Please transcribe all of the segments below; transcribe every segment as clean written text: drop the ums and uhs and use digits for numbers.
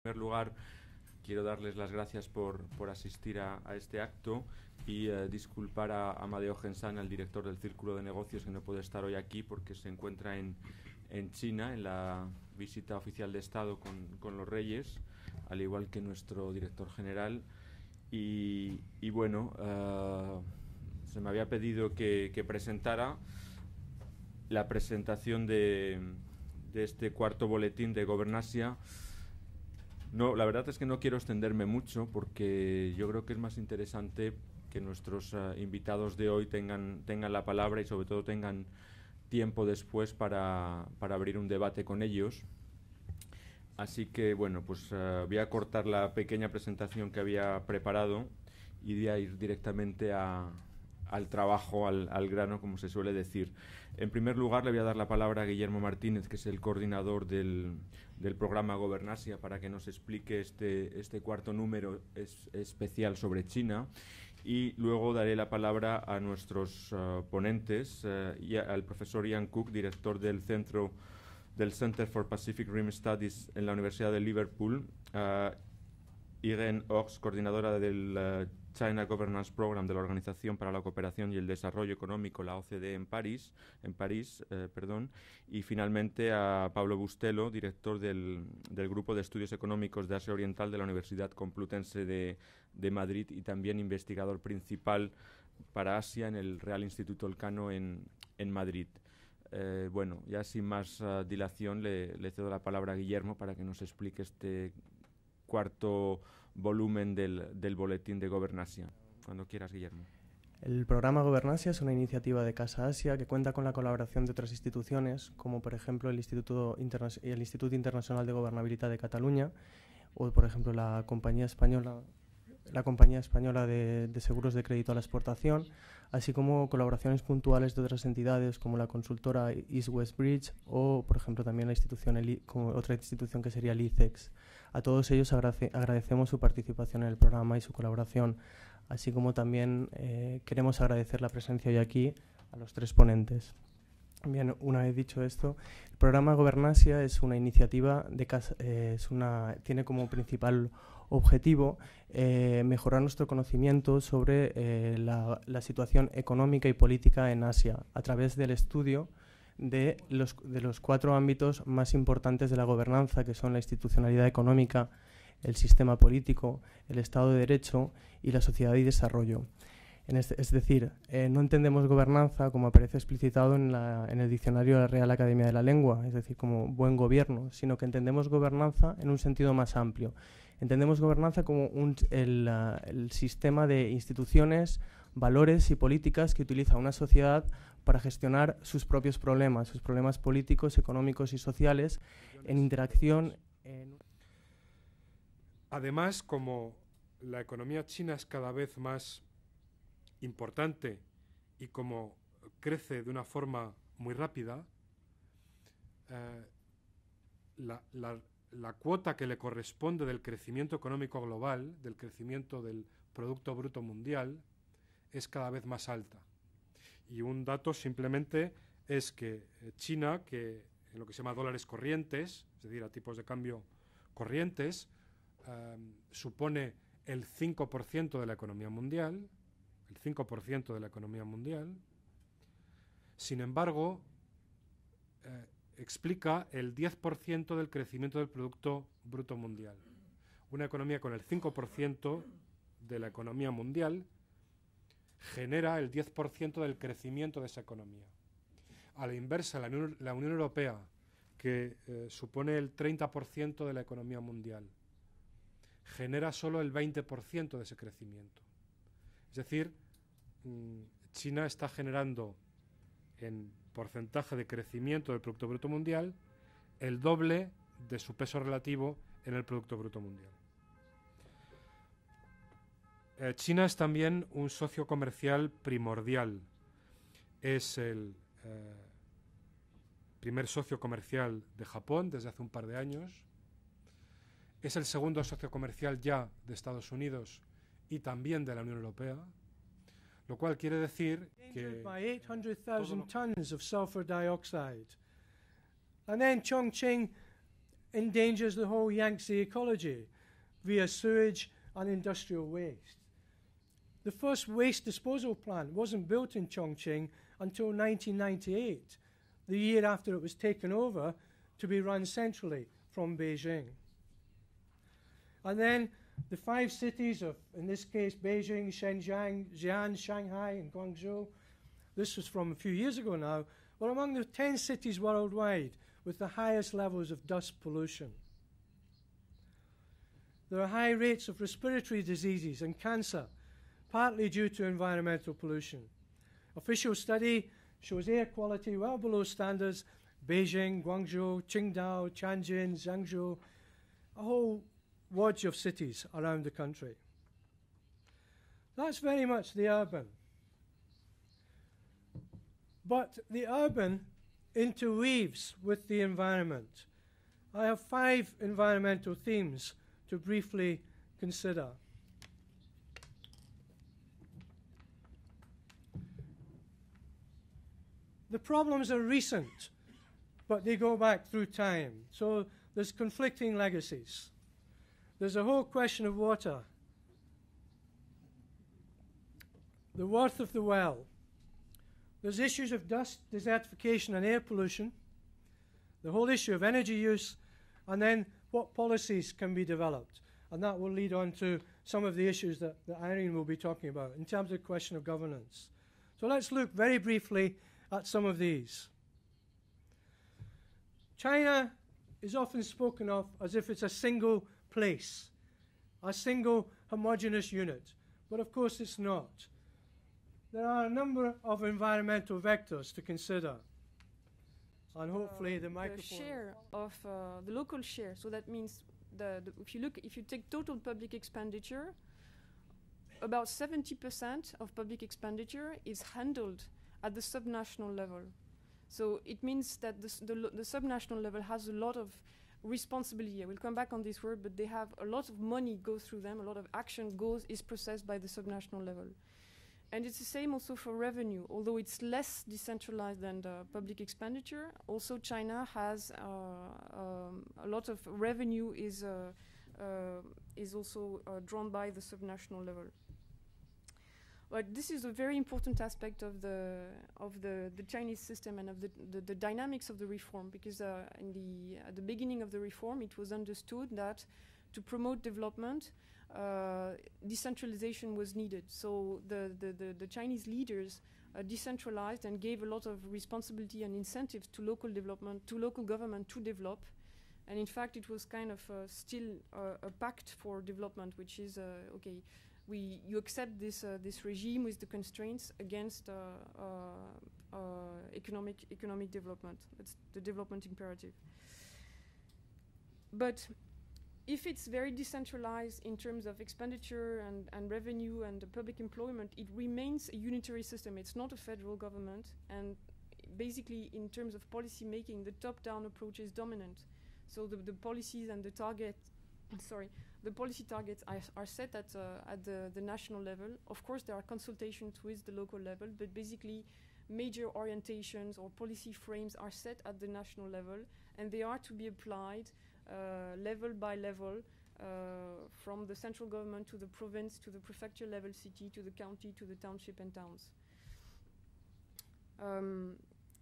En primer lugar, quiero darles las gracias por asistir a este acto y disculpar a Amadeo Gensana, el director del Círculo de Negocios, que no puede estar hoy aquí porque se encuentra en China, en la visita oficial de Estado con los Reyes, al igual que nuestro director general. Y bueno, se me había pedido que presentara la presentación de este cuarto boletín de gobernanza. No, la verdad es que no quiero extenderme mucho porque yo creo que es más interesante que nuestros invitados de hoy tengan la palabra y sobre todo tengan tiempo después para abrir un debate con ellos. Así que bueno, pues voy a cortar la pequeña presentación que había preparado y voy a ir directamente al trabajo, al grano, como se suele decir. En primer lugar, le voy a dar la palabra a Guillermo Martínez, que es el coordinador del programa Gobernanza, para que nos explique este cuarto número especial sobre China. Y luego daré la palabra a nuestros ponentes y al profesor Ian Cook, director del Center for Pacific Rim Studies en la Universidad de Liverpool, Irene Ox, coordinadora del China Governance Program de la Organización para la Cooperación y el Desarrollo Económico, la OCDE en París, y finalmente a Pablo Bustelo, director del Grupo de Estudios Económicos de Asia Oriental de la Universidad Complutense de Madrid y también investigador principal para Asia en el Real Instituto Elcano en Madrid. Bueno, ya sin más dilación le cedo la palabra a Guillermo para que nos explique este cuarto volumen del boletín de gobernanza. Cuando quieras, Guillermo. El programa Gobernanza es una iniciativa de Casa Asia que cuenta con la colaboración de otras instituciones, como por ejemplo el Instituto Internacional de Gobernabilidad de Cataluña o por ejemplo la compañía española de seguros de crédito a la exportación, así como colaboraciones puntuales de otras entidades como la consultora East West Bridge o, por ejemplo, también la institución como otra institución que sería el ICEX. A todos ellos agradecemos su participación en el programa y su colaboración, así como también queremos agradecer la presencia hoy aquí a los tres ponentes. Bien, una vez dicho esto, el programa Gobernanza es una iniciativa tiene como principal objetivo mejorar nuestro conocimiento sobre la situación económica y política en Asia a través del estudio de los cuatro ámbitos más importantes de la gobernanza, que son la institucionalidad económica, el sistema político, el Estado de Derecho y la sociedad y desarrollo. Es decir, no entendemos gobernanza como aparece explicitado en el diccionario de la Real Academia de la Lengua, es decir, como buen gobierno, sino que entendemos gobernanza en un sentido más amplio. Entendemos gobernanza como el sistema de instituciones, valores y políticas que utiliza una sociedad para gestionar sus propios problemas, sus problemas políticos, económicos y sociales, en interacción. Además, como la economía china es cada vez más importante y como crece de una forma muy rápida, la cuota que le corresponde del crecimiento económico global, del crecimiento del Producto Bruto Mundial, es cada vez más alta. Y un dato simplemente es que China, que en lo que se llama dólares corrientes, es decir, a tipos de cambio corrientes, supone el 5% de la economía mundial, el 5% de la economía mundial. Sin embargo, explica el 10% del crecimiento del Producto Bruto Mundial. Una economía con el 5% de la economía mundial genera el 10% del crecimiento de esa economía. A la inversa, la Unión Europea, que supone el 30% de la economía mundial, genera solo el 20% de ese crecimiento. Es decir, China está generando en porcentaje de crecimiento del Producto Bruto Mundial el doble de su peso relativo en el Producto Bruto Mundial. China es también un socio comercial primordial. Es el primer socio comercial de Japón desde hace un par de años. Es el segundo socio comercial ya de Estados Unidos y también de la Unión Europea, lo cual quiere decir que by 800,000 tons of sulfur dioxide. And then Chongqing endangers the whole Yangtze ecology via sewage and industrial waste. The first waste disposal plant wasn't built in Chongqing until 1998, the year after it was taken over to be run centrally from Beijing. And then the 5 cities of, in this case, Beijing, Shenzhen, Xi'an, Shanghai, and Guangzhou, this was from a few years ago now, were among the 10 cities worldwide with the highest levels of dust pollution. There are high rates of respiratory diseases and cancer, partly due to environmental pollution. Official study shows air quality well below standards. Beijing, Guangzhou, Qingdao, Tianjin, Zhengzhou, a whole watch of cities around the country. That's very much the urban. But the urban interweaves with the environment. I have 5 environmental themes to briefly consider. The problems are recent, but they go back through time. So there's conflicting legacies. There's a whole question of water, the worth of the well. There's issues of dust, desertification, and air pollution, the whole issue of energy use, and then what policies can be developed. And that will lead on to some of the issues that Irene will be talking about in terms of the question of governance. So let's look very briefly at some of these. China is often spoken of as if it's a single place, a single homogeneous unit, but of course it's not. There are a number of environmental vectors to consider, and hopefully the microphone. The share of the local share. So that means if you take total public expenditure, about 70% of public expenditure is handled at the subnational level. So it means that the subnational level has a lot of responsibility. I will come back on this word, but they have a lot of money goes through them, a lot of action is processed by the subnational level. And it's the same also for revenue. Although it's less decentralized than the public expenditure, also China has a lot of revenue is also drawn by the subnational level. But this is a very important aspect of the Chinese system and of the dynamics of the reform, because at the beginning of the reform, it was understood that to promote development, decentralization was needed. So the Chinese leaders decentralized and gave a lot of responsibility and incentives to local development, to local government to develop. And in fact, it was kind of still a pact for development, which is okay. You accept this regime with the constraints against economic development. That's the development imperative. But if it's very decentralized in terms of expenditure and revenue and public employment, it remains a unitary system. It's not a federal government, and basically in terms of policy making, the top-down approach is dominant. So the policies and the the policy targets are set at the national level. Of course, there are consultations with the local level, but basically major orientations or policy frames are set at the national level, and they are to be applied level by level, from the central government to the province, to the prefecture level city, to the county, to the township and towns.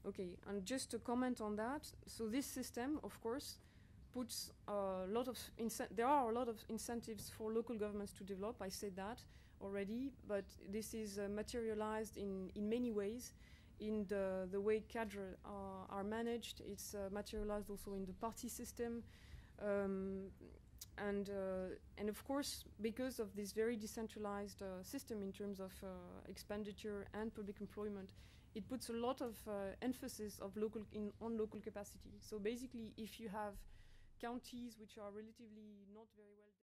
Okay, and just to comment on that, so this system, of course, puts a lot of there are a lot of incentives for local governments to develop. I said that already, but this is materialized in many ways. In the way cadres are managed, it's materialized also in the party system, and of course, because of this very decentralized system in terms of expenditure and public employment, it puts a lot of emphasis of on local capacity. So basically, if you have counties which are relatively not very well